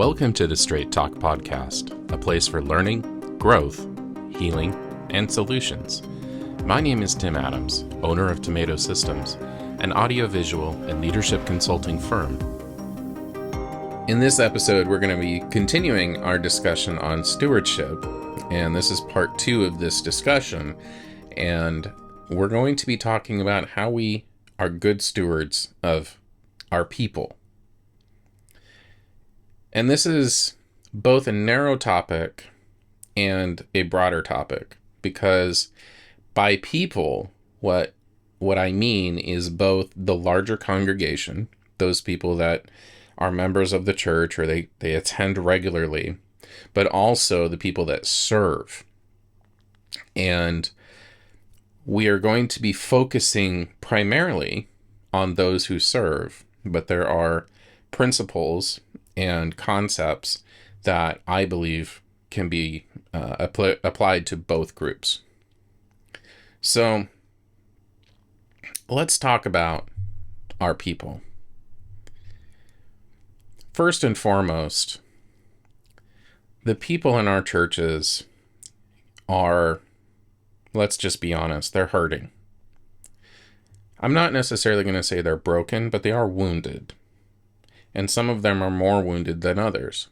Welcome to the Straight Talk Podcast, a place for learning, growth, healing, and solutions. My name is Tim Adams, owner of Tomato Systems, an audiovisual and leadership consulting firm. In this episode, we're going to be continuing our discussion on stewardship, and this is part 2 of this discussion, and we're going to be talking about how we are good stewards of our people. And this is both a narrow topic and a broader topic, because by people, what I mean is both the larger congregation, those people that are members of the church or they attend regularly, but also the people that serve. And we are going to be focusing primarily on those who serve, but there are principles and concepts that I believe can be applied to both groups. So let's talk about our people. First and foremost, the people in our churches are, let's just be honest, they're hurting. I'm not necessarily going to say they're broken, but they are wounded. And some of them are more wounded than others.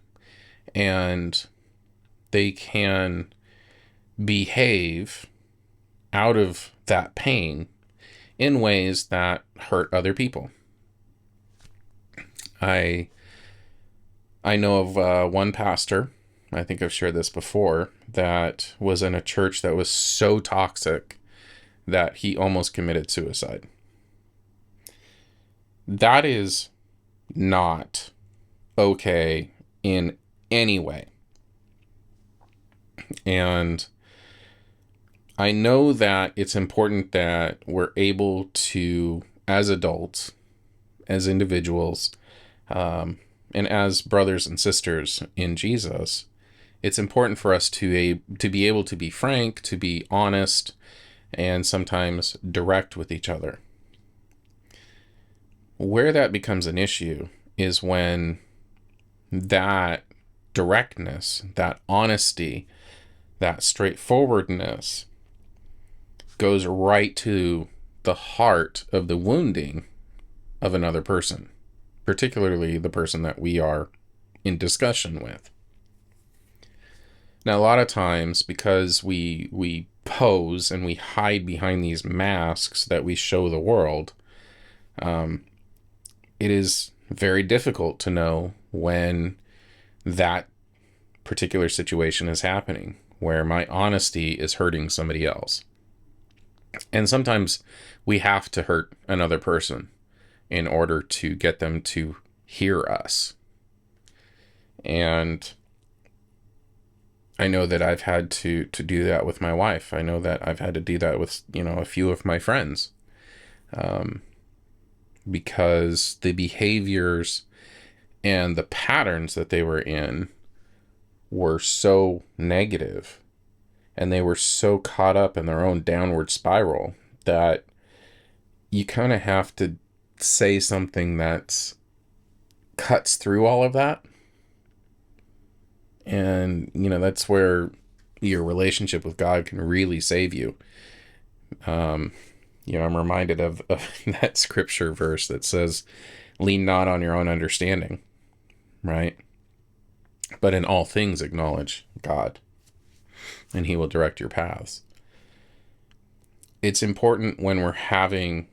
And they can behave out of that pain in ways that hurt other people. I know of one pastor, I think I've shared this before, that was in a church that was so toxic that he almost committed suicide. That is not okay in any way. And I know that it's important that we're able to, as adults, as individuals, and as brothers and sisters in Jesus, it's important for us to be able to be frank, to be honest, and sometimes direct with each other. Where that becomes an issue is when that directness, that honesty, that straightforwardness goes right to the heart of the wounding of another person, particularly the person that we are in discussion with. Now, a lot of times, because we pose and we hide behind these masks that we show the world, it is very difficult to know when that particular situation is happening, where my honesty is hurting somebody else. And sometimes we have to hurt another person in order to get them to hear us. And I know that I've had to do that with my wife. I know that I've had to do that with, a few of my friends. Because the behaviors and the patterns that they were in were so negative, and they were so caught up in their own downward spiral that you kind of have to say something that cuts through all of that. And, that's where your relationship with God can really save you. I'm reminded of that scripture verse that says, lean not on your own understanding, right? But in all things acknowledge God, and he will direct your paths. It's important when we're having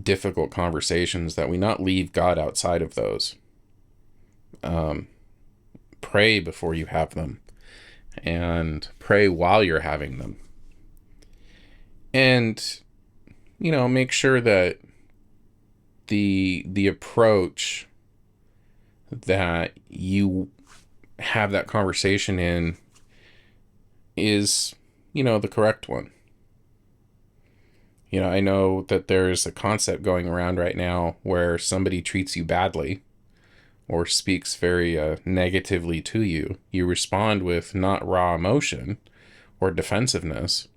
difficult conversations that we not leave God outside of those. Pray before you have them, and pray while you're having them. And make sure that the approach that you have that conversation in is, the correct one. I know that there's a concept going around right now where somebody treats you badly or speaks very negatively to you. You respond with not raw emotion or defensiveness,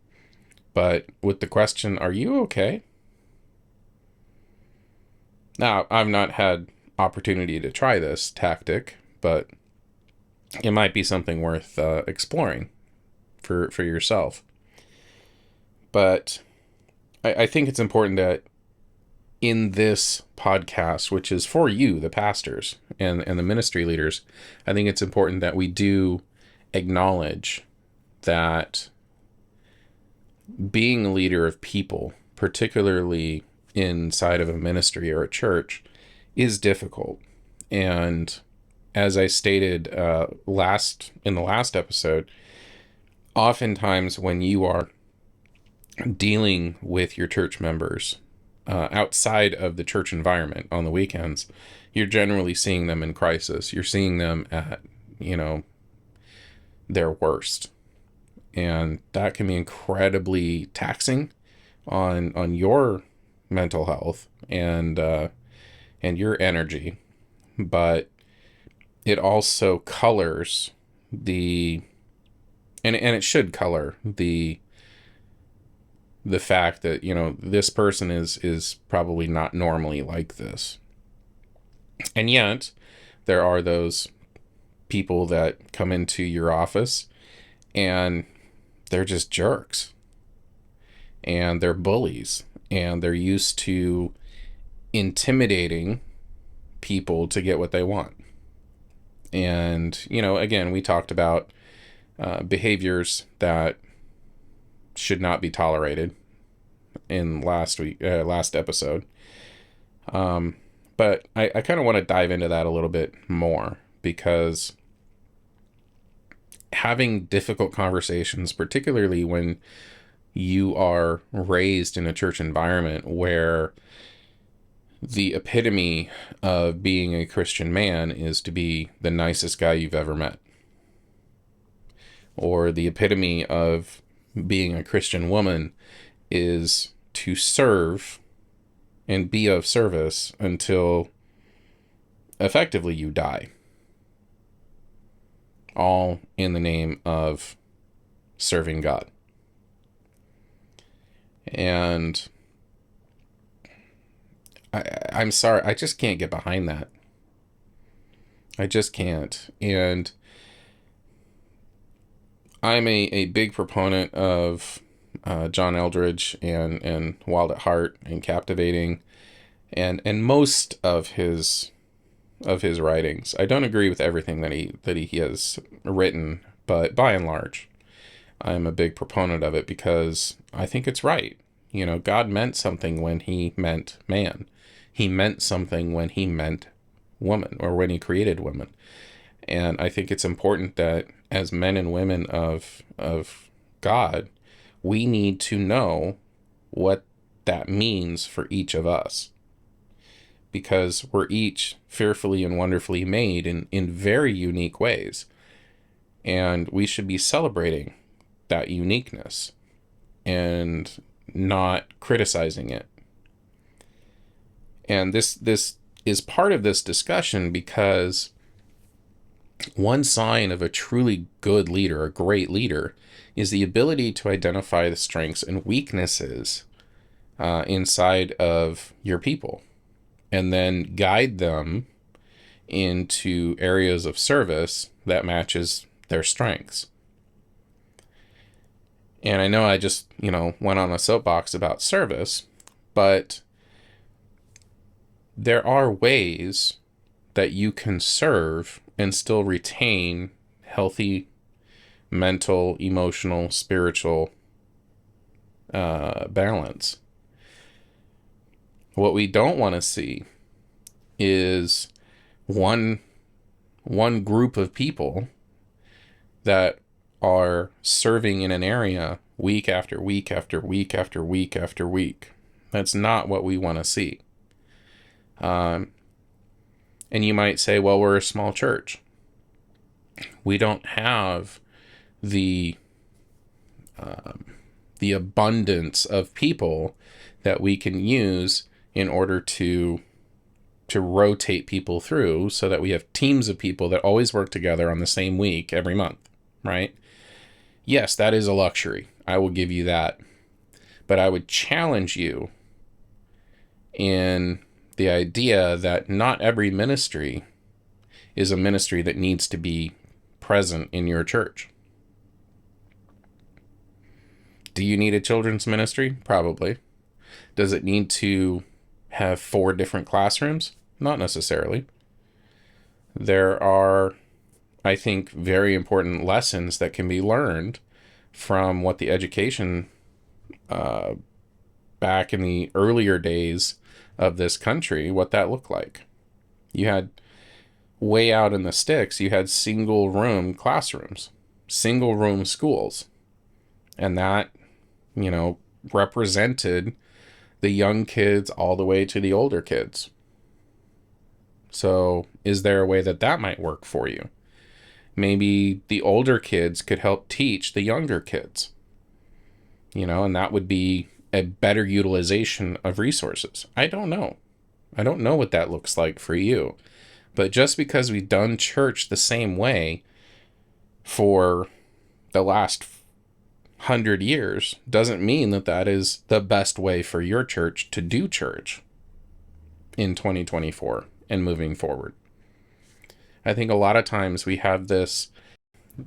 but with the question, are you okay? Now, I've not had opportunity to try this tactic, but it might be something worth exploring for yourself. But I think it's important that in this podcast, which is for you, the pastors and the ministry leaders, I think it's important that we do acknowledge that being a leader of people, particularly inside of a ministry or a church, is difficult. And as I stated in the last episode, oftentimes when you are dealing with your church members outside of the church environment on the weekends, you're generally seeing them in crisis. You're seeing them at, their worst. And that can be incredibly taxing on your mental health and your energy. But it also colors and it should color the fact that, this person is probably not normally like this. And yet there are those people that come into your office and they're just jerks and they're bullies and they're used to intimidating people to get what they want. And, again, we talked about behaviors that should not be tolerated in last episode. But I kind of want to dive into that a little bit more, because having difficult conversations, particularly when you are raised in a church environment where the epitome of being a Christian man is to be the nicest guy you've ever met, or the epitome of being a Christian woman is to serve and be of service until effectively you die, all in the name of serving God. And I'm sorry, I just can't get behind that. I just can't. And I'm a big proponent of John Eldredge and Wild at Heart and Captivating and most of his writings. I don't agree with everything that he has written, but by and large, I'm a big proponent of it because I think it's right. God meant something when he meant man. He meant something when he meant woman, or when he created woman. And I think it's important that as men and women of God, we need to know what that means for each of us. Because we're each fearfully and wonderfully made in very unique ways. And we should be celebrating that uniqueness and not criticizing it. And this is part of this discussion because one sign of a truly good leader, a great leader, is the ability to identify the strengths and weaknesses inside of your people, and then guide them into areas of service that matches their strengths. And I know I just, went on a soapbox about service, but there are ways that you can serve and still retain healthy mental, emotional, spiritual balance. What we don't want to see is one group of people that are serving in an area week after week after week after week after week. That's not what we want to see. And you might say, well, we're a small church. We don't have the abundance of people that we can use in order to rotate people through, so that we have teams of people that always work together on the same week every month, right? Yes, that is a luxury. I will give you that. But I would challenge you in the idea that not every ministry is a ministry that needs to be present in your church? Do you need a children's ministry? Probably. Does it need to have 4 different classrooms? Not necessarily. There are, I think, very important lessons that can be learned from what the education back in the earlier days of this country, what that looked like. You had, way out in the sticks, you had single room classrooms, single room schools. And that, represented the young kids all the way to the older kids. So is there a way that might work for you? Maybe the older kids could help teach the younger kids, and that would be a better utilization of resources. I don't know. I don't know what that looks like for you. But just because we've done church the same way for the last 100 years doesn't mean that is the best way for your church to do church in 2024 and moving forward. I think a lot of times we have this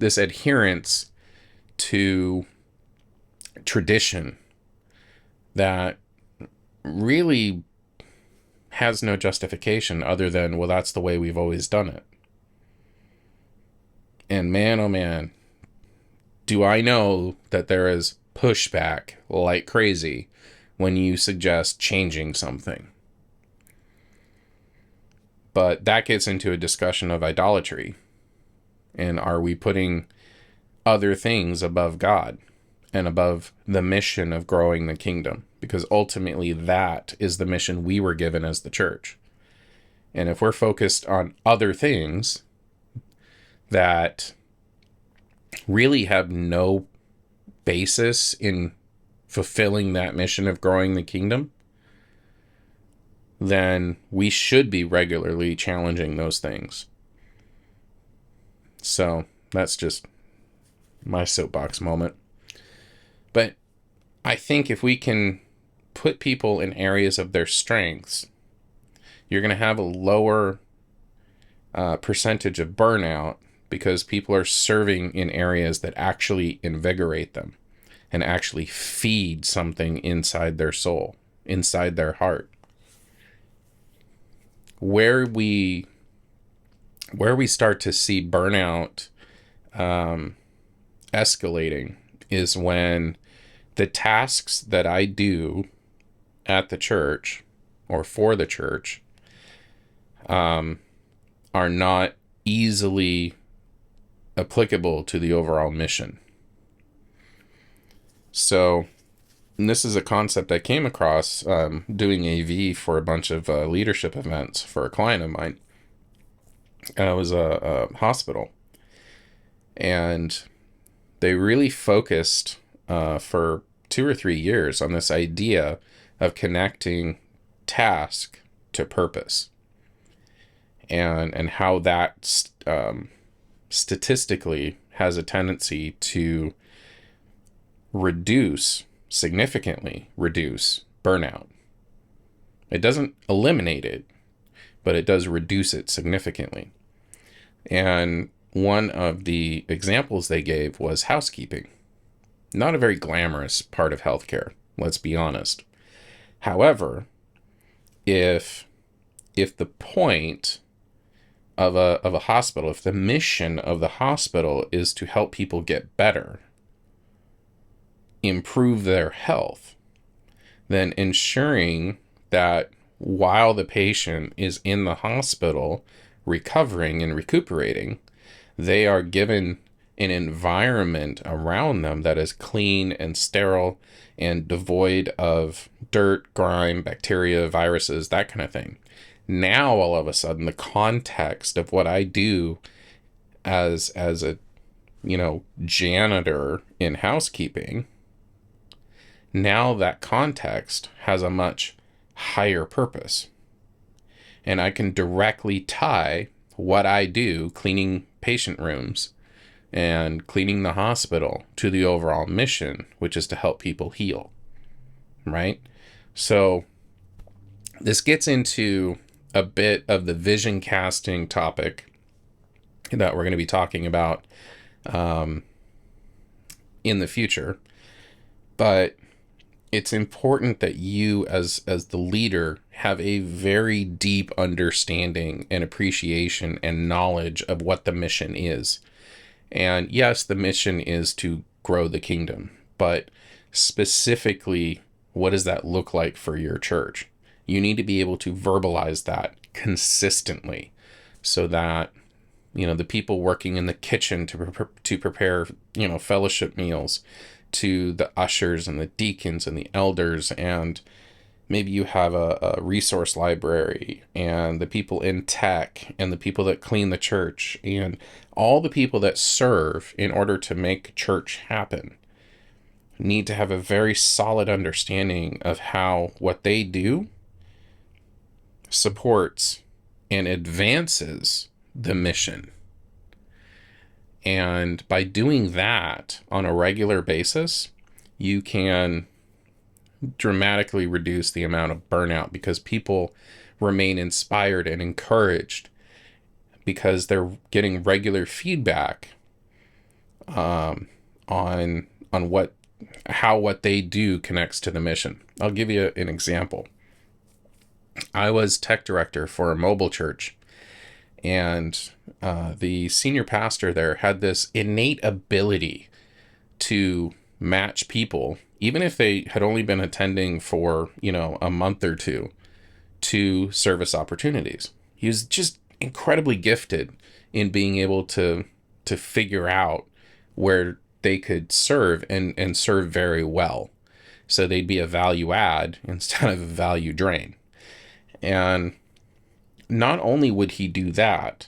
adherence to tradition that really has no justification other than, well, that's the way we've always done it. And man, oh man, do I know that there is pushback like crazy when you suggest changing something. But that gets into a discussion of idolatry. And are we putting other things above God and above the mission of growing the kingdom? Because ultimately that is the mission we were given as the church. And if we're focused on other things that really have no basis in fulfilling that mission of growing the kingdom, then we should be regularly challenging those things. So that's just my soapbox moment. But I think if we can put people in areas of their strengths, you're going to have a lower percentage of burnout because people are serving in areas that actually invigorate them and actually feed something inside their soul, inside their heart. Where we start to see burnout escalating is when the tasks that I do at the church or for the church are not easily applicable to the overall mission. So, and this is a concept I came across doing AV for a bunch of leadership events for a client of mine. It was a hospital. And they really focused for 2 or 3 years on this idea of connecting task to purpose. And how that statistically has a tendency to significantly reduce burnout. It doesn't eliminate it, but it does reduce it significantly. And one of the examples they gave was housekeeping. Not a very glamorous part of healthcare, let's be honest. However, if the point of a hospital, if the mission of the hospital is to help people get better, improve their health, then ensuring that while the patient is in the hospital recovering and recuperating, they are given an environment around them that is clean and sterile and devoid of dirt, grime, bacteria, viruses, that kind of thing. Now, all of a sudden, the context of what I do as a, janitor in housekeeping, now that context has a much higher purpose. And I can directly tie what I do, cleaning patient rooms and cleaning the hospital, to the overall mission, which is to help people heal, right? So this gets into a bit of the vision casting topic that we're going to be talking about in the future. But it's important that you as the leader have a very deep understanding and appreciation and knowledge of what the mission is. And yes, the mission is to grow the kingdom, but specifically, what does that look like for your church? You need to be able to verbalize that consistently so that, the people working in the kitchen to prepare, fellowship meals, to the ushers and the deacons and the elders, and maybe you have a resource library, and the people in tech, and the people that clean the church, and all the people that serve in order to make church happen need to have a very solid understanding of how what they do supports and advances the mission. And by doing that on a regular basis, you can dramatically reduce the amount of burnout, because people remain inspired and encouraged because they're getting regular feedback on what they do connects to the mission. I'll give you an example. I was tech director for a mobile church, and the senior pastor there had this innate ability to match people, even if they had only been attending for, a month or two, to service opportunities. He was just incredibly gifted in being able to figure out where they could serve and serve very well. So they'd be a value add instead of a value drain. And not only would he do that,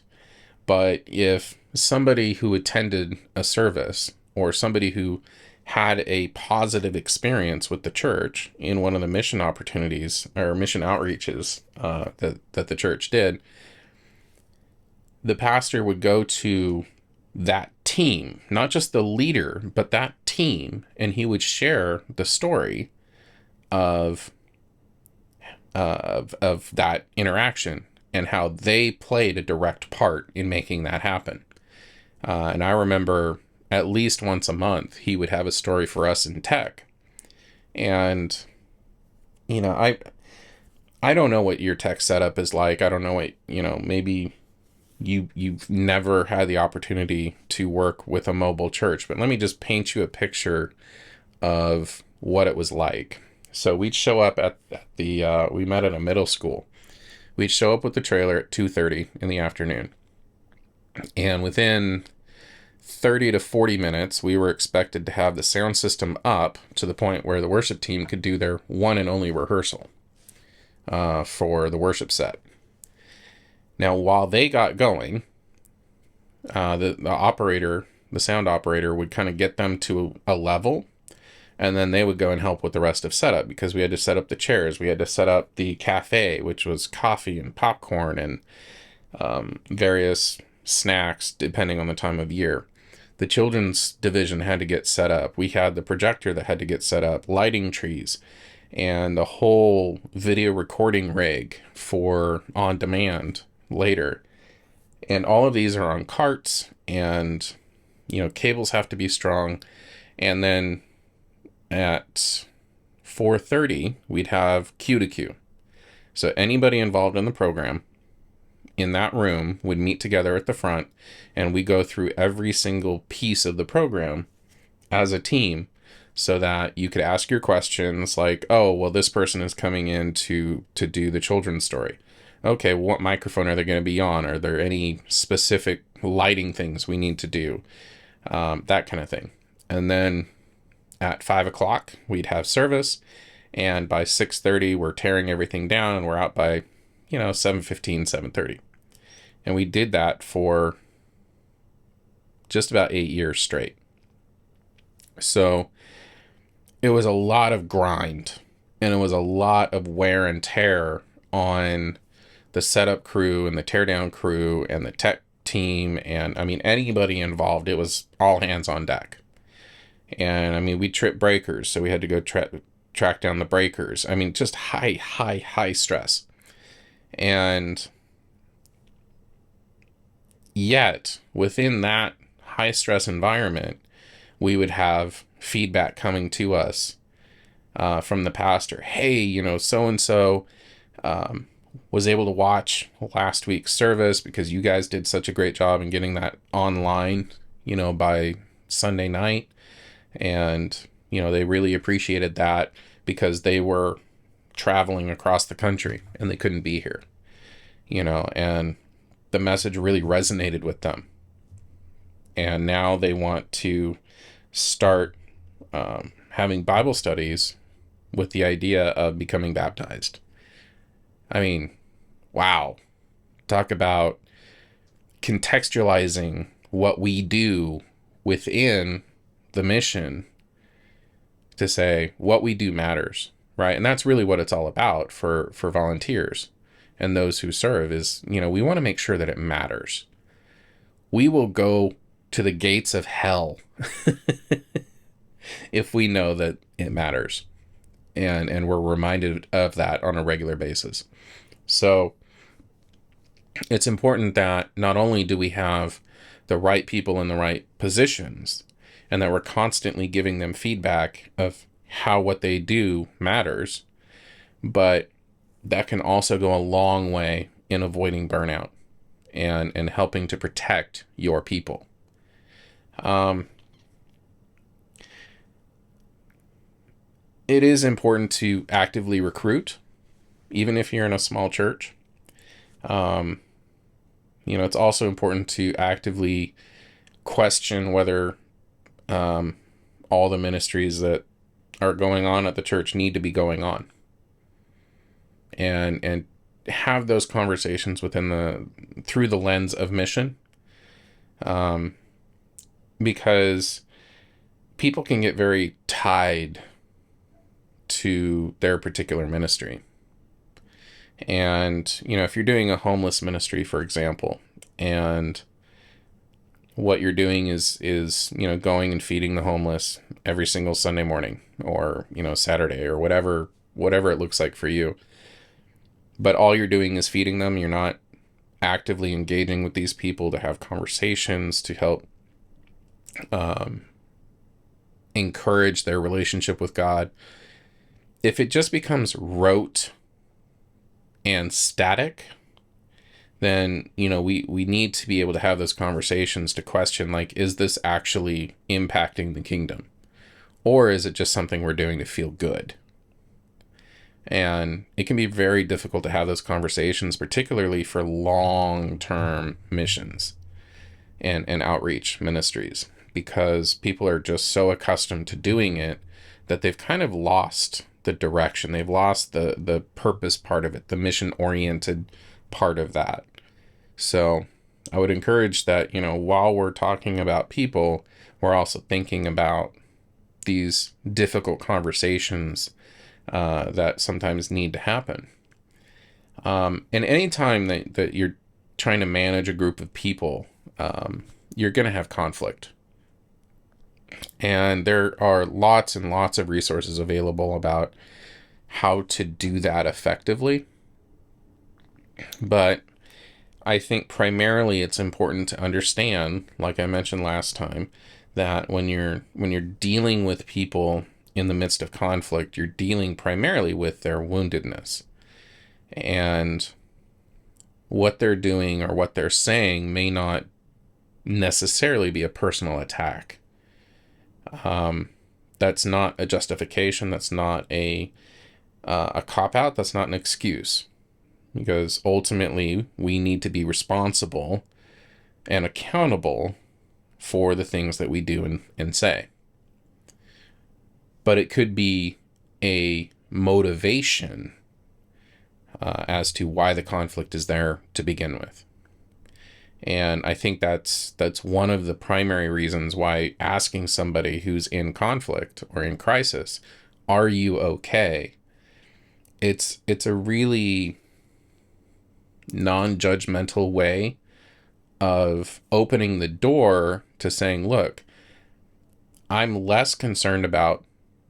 but if somebody who attended a service or somebody who had a positive experience with the church in one of the mission opportunities or mission outreaches that the church did, the pastor would go to that team, not just the leader, but that team, and he would share the story of that interaction and how they played a direct part in making that happen. And I remember at least once a month, he would have a story for us in tech. And, I don't know what your tech setup is like. I don't know what, maybe you've never had the opportunity to work with a mobile church, but let me just paint you a picture of what it was like. So we'd show up at we met at a middle school. We'd show up with the trailer at 2:30 in the afternoon. And within 30 to 40 minutes, we were expected to have the sound system up to the point where the worship team could do their one and only rehearsal for the worship set. Now, while they got going, the sound operator would kind of get them to a level, and then they would go and help with the rest of setup, because we had to set up the chairs. We had to set up the cafe, which was coffee and popcorn and various snacks, depending on the time of year. The children's division had to get set up. We had the projector that had to get set up, lighting trees, and the whole video recording rig for on demand later. And all of these are on carts, and cables have to be strong. And then at 4:30 we'd have Q to Q. So anybody involved in the program in that room would meet together at the front, and we go through every single piece of the program as a team, so that you could ask your questions like, oh, well, this person is coming in to do the children's story. Okay, what microphone are they going to be on? Are there any specific lighting things we need to do? That kind of thing. And then at 5 o'clock, we'd have service. And by 6:30, we're tearing everything down, and we're out by, 7:15, 7:30. And we did that for just about 8 years straight. So it was a lot of grind, and it was a lot of wear and tear on the setup crew and the teardown crew and the tech team. And anybody involved, it was all hands on deck. And we tripped breakers, so we had to go track down the breakers. Just high stress. And Yet, within that high stress environment, we would have feedback coming to us from the pastor. Hey, so and so was able to watch last week's service because you guys did such a great job in getting that online, by Sunday night. And, they really appreciated that because they were traveling across the country and they couldn't be here, and the message really resonated with them. And now they want to start having Bible studies with the idea of becoming baptized. I mean, wow. Talk about contextualizing what we do within the mission to say what we do matters, right? And that's really what it's all about for volunteers and those who serve is, we want to make sure that it matters. We will go to the gates of hell if we know that it matters. And we're reminded of that on a regular basis. So it's important that not only do we have the right people in the right positions, and that we're constantly giving them feedback of how what they do matters, but that can also go a long way in avoiding burnout and helping to protect your people. It is important to actively recruit, even if you're in a small church. It's also important to actively question whether all the ministries that are going on at the church need to be going on, and have those conversations through the lens of mission, because people can get very tied to their particular ministry. And if you're doing a homeless ministry, for example, and what you're doing is going and feeding the homeless every single Sunday morning, or Saturday, or whatever it looks like for you, but all you're doing is feeding them. You're not actively engaging with these people to have conversations to help encourage their relationship with God. If it just becomes rote and static, then we need to be able to have those conversations to question, like, is this actually impacting the kingdom, or is it just something we're doing to feel good? And it can be very difficult to have those conversations, particularly for long-term missions and outreach ministries, because people are just so accustomed to doing it that they've kind of lost the direction. They've lost the purpose part of it, the mission-oriented part of that. So I would encourage that, while we're talking about people, we're also thinking about these difficult conversations that sometimes need to happen. And any time that you're trying to manage a group of people, you're going to have conflict. And there are lots and lots of resources available about how to do that effectively. But I think primarily it's important to understand, like I mentioned last time, that when you're dealing with people in the midst of conflict, you're dealing primarily with their woundedness. And what they're doing or what they're saying may not necessarily be a personal attack. That's not a justification. That's not a cop-out. That's not an excuse. Because ultimately, we need to be responsible and accountable for the things that we do and say. But it could be a motivation as to why the conflict is there to begin with. And I think that's one of the primary reasons why asking somebody who's in conflict or in crisis, are you okay? It's a really non-judgmental way of opening the door to saying, look, I'm less concerned about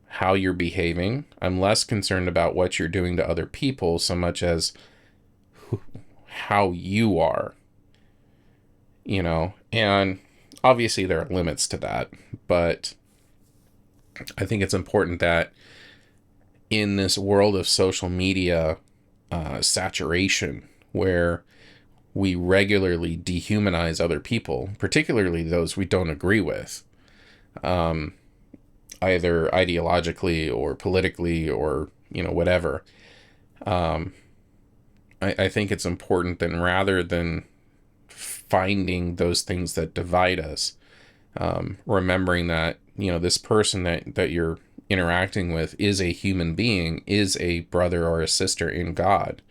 how you're behaving. I'm less concerned about what you're doing to other people so much as how you are. and obviously there are limits to that, but I think it's important that in this world of social media saturation, where we regularly dehumanize other people, particularly those we don't agree with, either ideologically or politically or, whatever. I think it's important that rather than finding those things that divide us, remembering that, this person that you're interacting with is a human being, is a brother or a sister in God,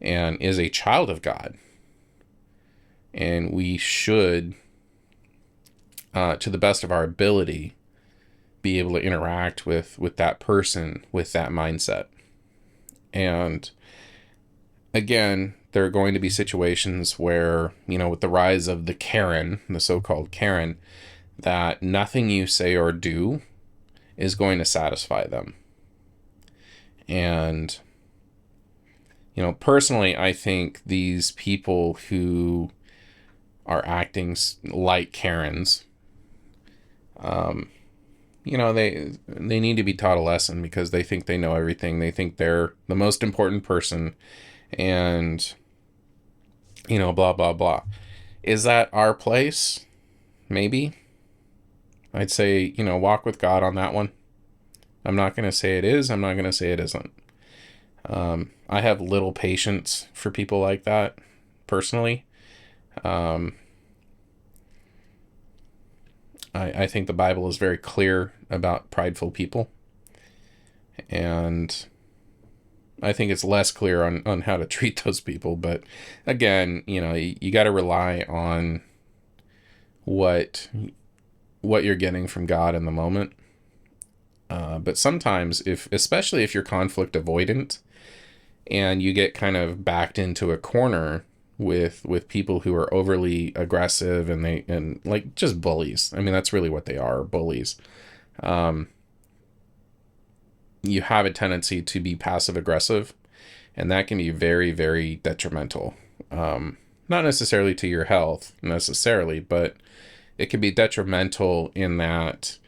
and is a child of God. And we should, to the best of our ability, be able to interact with that person with that mindset. And again, there are going to be situations where, with the rise of the Karen, the so-called Karen, that nothing you say or do is going to satisfy them. And, personally, I think these people who are acting like Karens, they need to be taught a lesson, because they think they know everything. They think they're the most important person, and, blah, blah, blah. Is that our place? Maybe. I'd say, walk with God on that one. I'm not going to say it is. I'm not going to say it isn't. I have little patience for people like that, personally. I think the Bible is very clear about prideful people. And I think it's less clear on how to treat those people. But again, you got to rely on what you're getting from God in the moment. But sometimes, especially if you're conflict avoidant and you get kind of backed into a corner with people who are overly aggressive and like just bullies. I mean, that's really what they are, bullies. You have a tendency to be passive aggressive, and that can be very, very detrimental. Not necessarily to your health necessarily, but it can be detrimental in that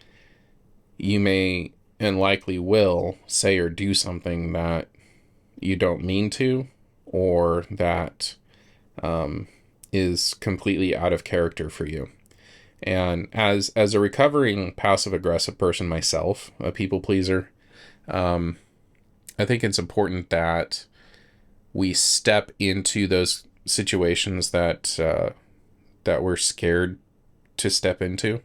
you may and likely will say or do something that you don't mean to, or that is completely out of character for you. And as a recovering passive aggressive person myself, a people pleaser, I think it's important that we step into those situations that we're scared to step into.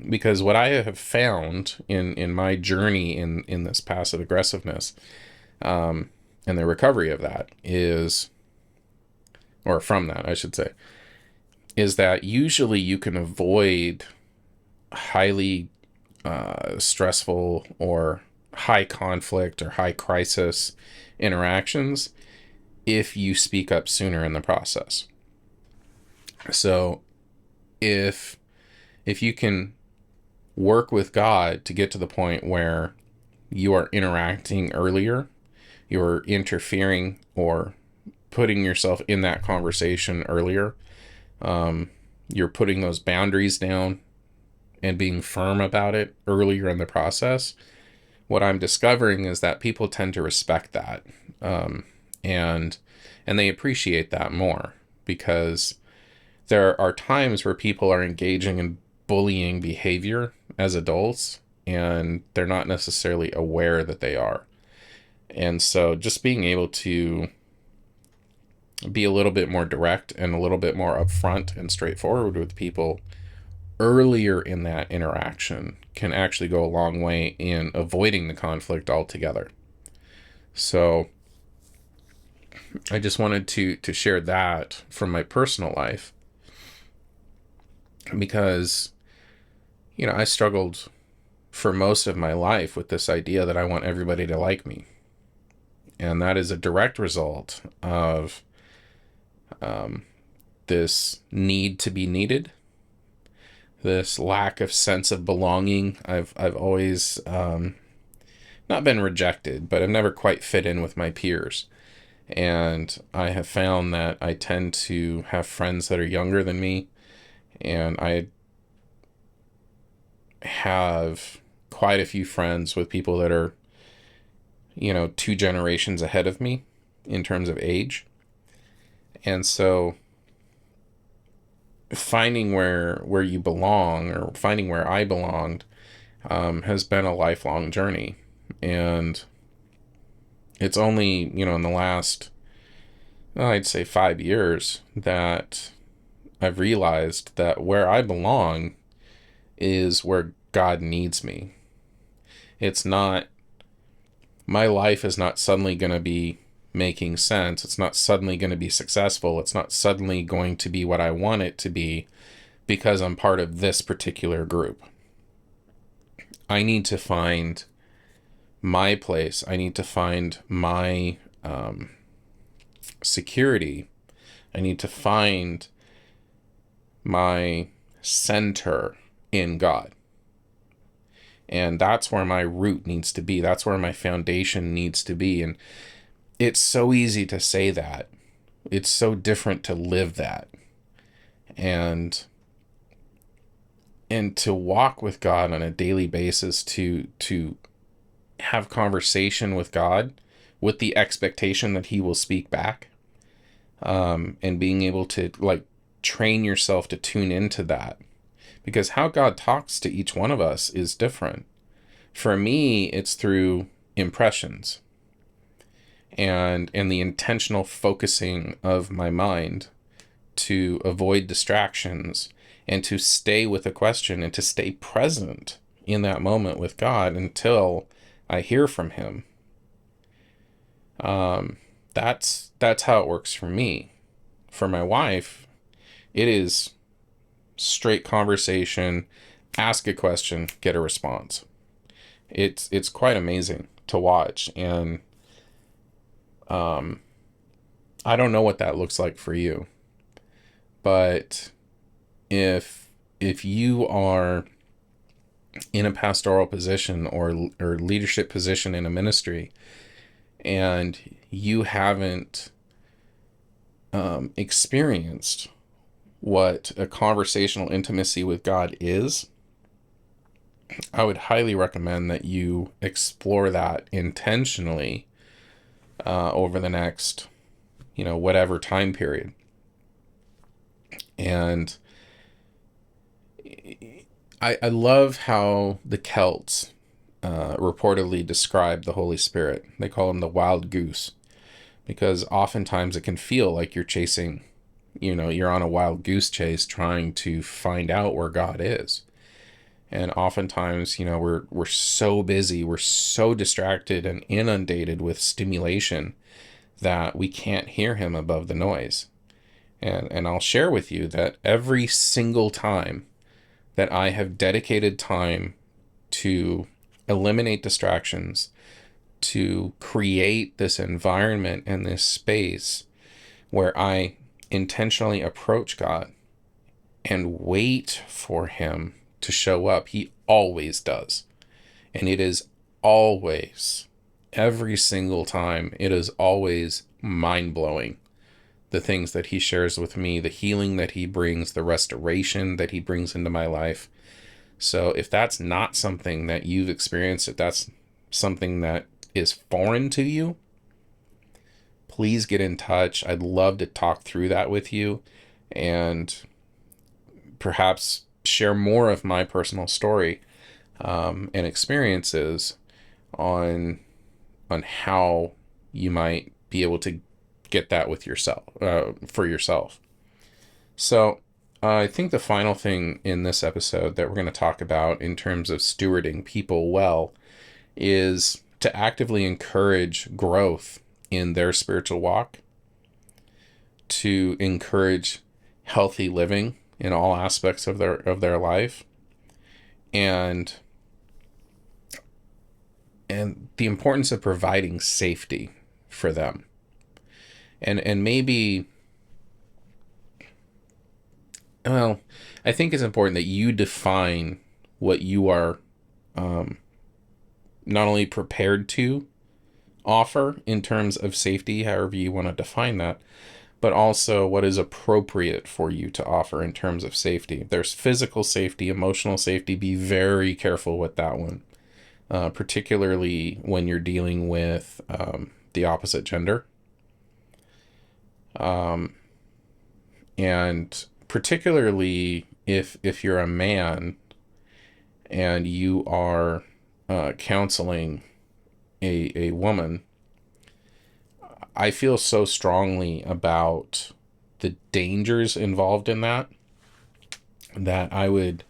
Because what I have found in my journey in this passive aggressiveness, and the recovery of that is, or from that, I should say, is that usually you can avoid highly stressful or high conflict or high crisis interactions if you speak up sooner in the process. So if you can work with God to get to the point where you are interacting earlier, you're interfering or putting yourself in that conversation earlier, you're putting those boundaries down and being firm about it earlier in the process, what I'm discovering is that people tend to respect that, and they appreciate that more, because there are times where people are engaging in bullying behavior as adults, and they're not necessarily aware that they are. And so just being able to be a little bit more direct and a little bit more upfront and straightforward with people earlier in that interaction can actually go a long way in avoiding the conflict altogether. So I just wanted to share that from my personal life, because I struggled for most of my life with this idea that I want everybody to like me. And that is a direct result of this need to be needed, this lack of sense of belonging. I've always not been rejected, but I've never quite fit in with my peers. And I have found that I tend to have friends that are younger than me, and I have quite a few friends with people that are, two generations ahead of me in terms of age. And so finding where you belong, or finding where I belonged, has been a lifelong journey. And it's only, in the last, well, I'd say 5 years, that I've realized that where I belong is where God needs me. It's not, my life is not suddenly going to be making sense. It's not suddenly going to be successful. It's not suddenly going to be what I want it to be because I'm part of this particular group. I need to find my place. I need to find my security. I need to find my center in God. And that's where my root needs to be. That's where my foundation needs to be. And it's so easy to say that. It's so different to live that. And to walk with God on a daily basis, to have conversation with God with the expectation that he will speak back, and being able to train yourself to tune into that, because how God talks to each one of us is different. For me, it's through impressions and the intentional focusing of my mind to avoid distractions and to stay with a question and to stay present in that moment with God until I hear from him. That's how it works for me. For my wife, it is straight conversation, ask a question, get a response. It's quite amazing to watch, and I don't know what that looks like for you, but if you are in a pastoral position or leadership position in a ministry, and you haven't experienced what a conversational intimacy with God is, I would highly recommend that you explore that intentionally over the next, whatever time period. And I love how the Celts reportedly describe the Holy Spirit. They call him the wild goose, because oftentimes it can feel like you're chasing, you're on a wild goose chase trying to find out where God is. And oftentimes, we're so busy, we're so distracted and inundated with stimulation that we can't hear him above the noise. And I'll share with you that every single time that I have dedicated time to eliminate distractions, to create this environment and this space where I intentionally approach God and wait for him to show up, he always does. And it is always, every single time, it is always mind-blowing. The things that he shares with me, the healing that he brings, the restoration that he brings into my life. So if that's not something that you've experienced, if that's something that is foreign to you, please get in touch. I'd love to talk through that with you and perhaps share more of my personal story and experiences on how you might be able to get that with yourself, for yourself. So I think the final thing in this episode that we're going to talk about in terms of stewarding people well is to actively encourage growth in their spiritual walk, to encourage healthy living in all aspects of their life, and the importance of providing safety for them. And maybe, well, I think it's important that you define what you are not only prepared to offer in terms of safety, however you want to define that, but also what is appropriate for you to offer in terms of safety. There's physical safety, emotional safety. Be very careful with that one, particularly when you're dealing with the opposite gender. And particularly if you're a man and you are counseling a woman, I feel so strongly about the dangers involved in that I would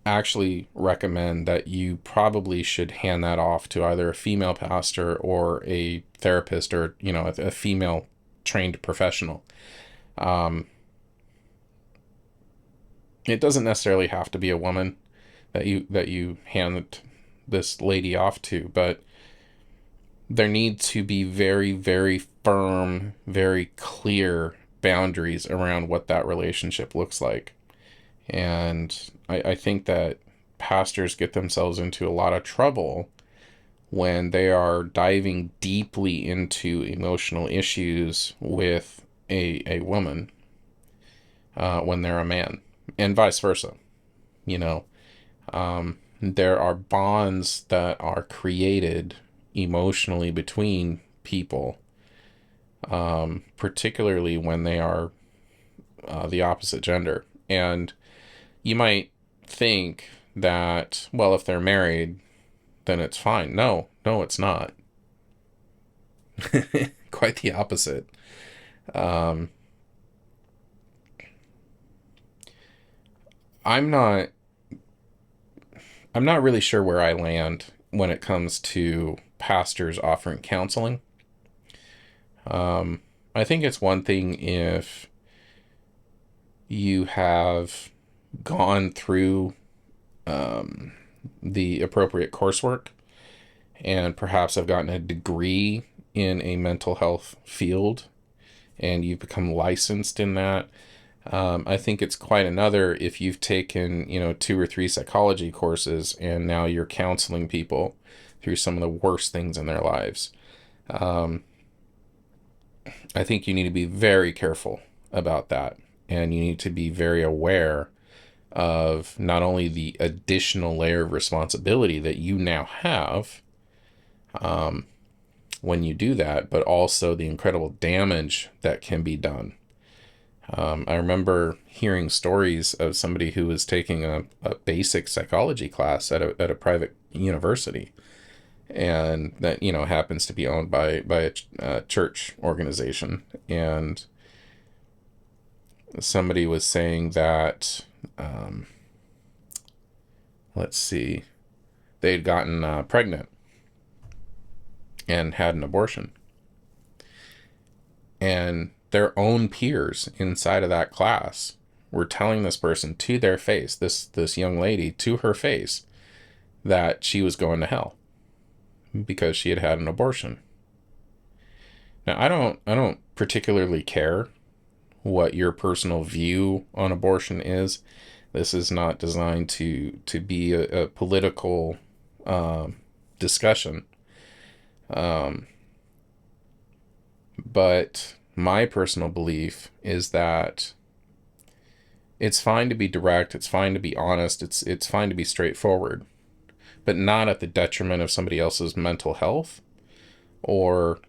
actually recommend that you probably should hand that off to either a female pastor or a therapist, or a female trained professional. It doesn't necessarily have to be a woman that you hand this lady off to, but there need to be very, very firm, very clear boundaries around what that relationship looks like. And I think that pastors get themselves into a lot of trouble when they are diving deeply into emotional issues with a woman when they're a man, and vice versa. There are bonds that are created emotionally between people, particularly when they are the opposite gender. And you might think that, well, if they're married, then it's fine. No, it's not. Quite the opposite. I'm not really sure where I land when it comes to pastors offering counseling. I think it's one thing if you have gone through the appropriate coursework and perhaps have gotten a degree in a mental health field and you've become licensed in that. I think it's quite another if you've taken, 2 or 3 psychology courses and now you're counseling people through some of the worst things in their lives. I think you need to be very careful about that. And you need to be very aware of not only the additional layer of responsibility that you now have when you do that, but also the incredible damage that can be done. I remember hearing stories of somebody who was taking a basic psychology class at a private university, and that happens to be owned by a church organization. And somebody was saying that they'd gotten pregnant and had an abortion, and their own peers inside of that class were telling this person to their face, this young lady to her face, that she was going to hell because she had an abortion. Now, I don't particularly care what your personal view on abortion is. This is not designed to be a political discussion. But my personal belief is that it's fine to be direct, it's fine to be honest, it's fine to be straightforward, but not at the detriment of somebody else's mental health, or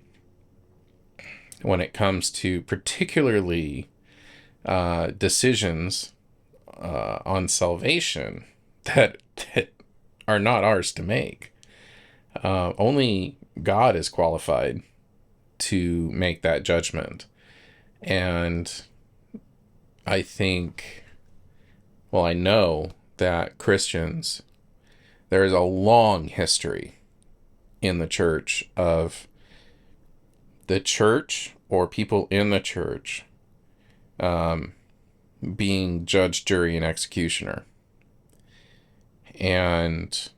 when it comes to particularly decisions on salvation that are not ours to make. Only God is qualified to make that judgment. And I know that Christians, there is a long history in the church of the church or people in the church being judge, jury, and executioner. And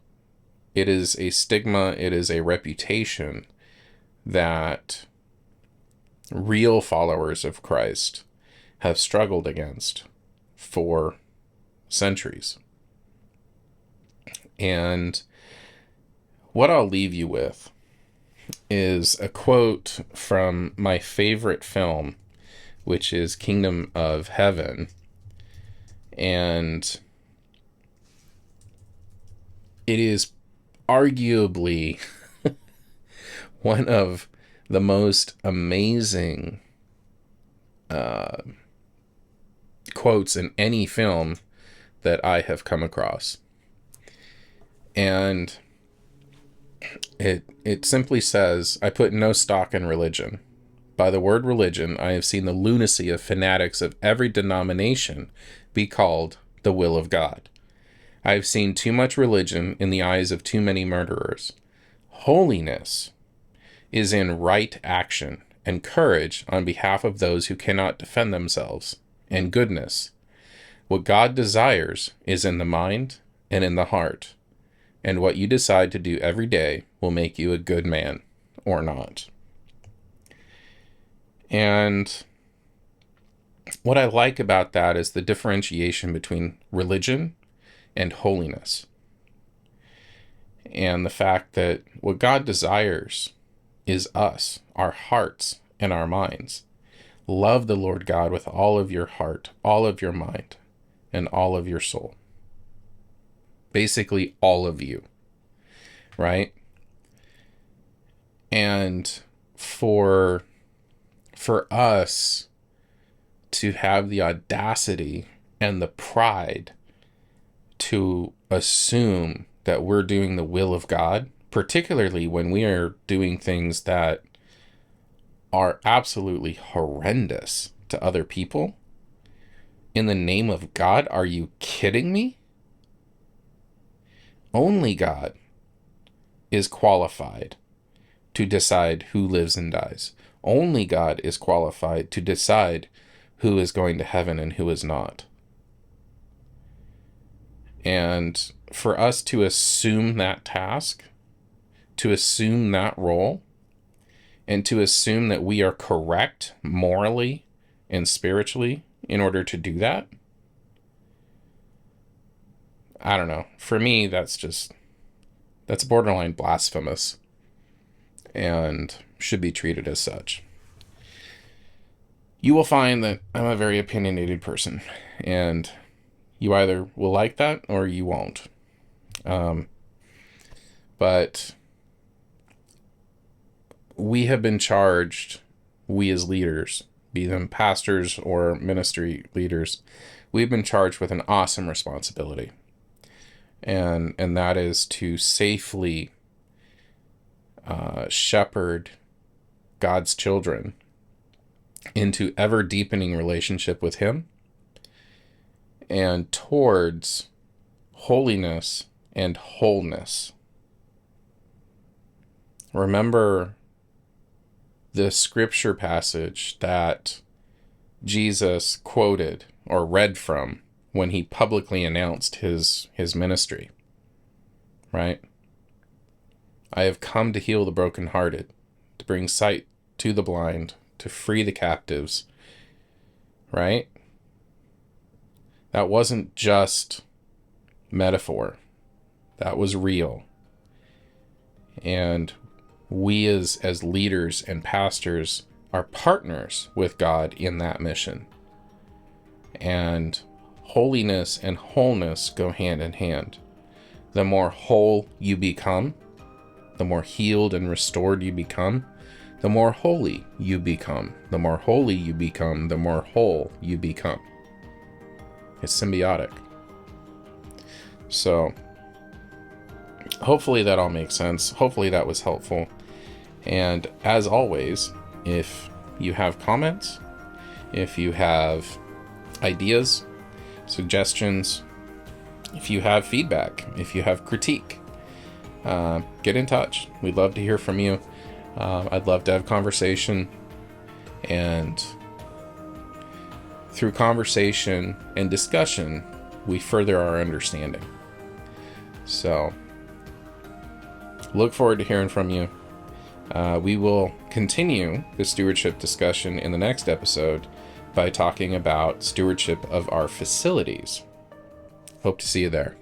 it is a stigma, it is a reputation that real followers of Christ have struggled against for centuries. And what I'll leave you with is a quote from my favorite film, which is Kingdom of Heaven. And it is arguably one of the most amazing quotes in any film that I have come across. And it simply says, I put no stock in religion. By the word religion, I have seen the lunacy of fanatics of every denomination be called the will of God. I have seen too much religion in the eyes of too many murderers. Holiness is in right action and courage on behalf of those who cannot defend themselves, and goodness. What God desires is in the mind and in the heart, and what you decide to do every day will make you a good man or not. And what I like about that is the differentiation between religion and holiness. And the fact that what God desires is us, our hearts and our minds. Love the Lord God with all of your heart, all of your mind, and all of your soul. Basically, all of you, right? And for us to have the audacity and the pride to assume that we're doing the will of God, particularly when we are doing things that are absolutely horrendous to other people, in the name of God, are you kidding me? Only God is qualified to decide who lives and dies. Only God is qualified to decide who is going to heaven and who is not. And for us to assume that task, to assume that role, and to assume that we are correct morally and spiritually in order to do that, I don't know. For me, that's borderline blasphemous and should be treated as such. You will find that I'm a very opinionated person, and you either will like that or you won't. But we have been charged, we as leaders, be them pastors or ministry leaders, we've been charged with an awesome responsibility. And that is to safely shepherd God's children into ever deepening relationship with Him and towards holiness and wholeness. Remember the scripture passage that Jesus quoted or read from when he publicly announced his ministry, right? I have come to heal the brokenhearted, to bring sight to the blind, to free the captives, right? That wasn't just metaphor. That was real. And we as leaders and pastors are partners with God in that mission. And holiness and wholeness go hand in hand. The more whole you become, the more healed and restored you become, the more holy you become. The more holy you become, the more whole you become. It's symbiotic. So, hopefully that all makes sense. Hopefully that was helpful. And as always, if you have comments, if you have ideas, suggestions, if you have feedback, if you have critique, get in touch. We'd love to hear from you. I'd love to have conversation, and through conversation and discussion, we further our understanding. So, look forward to hearing from you. We will continue the stewardship discussion in the next episode by talking about stewardship of our facilities. Hope to see you there.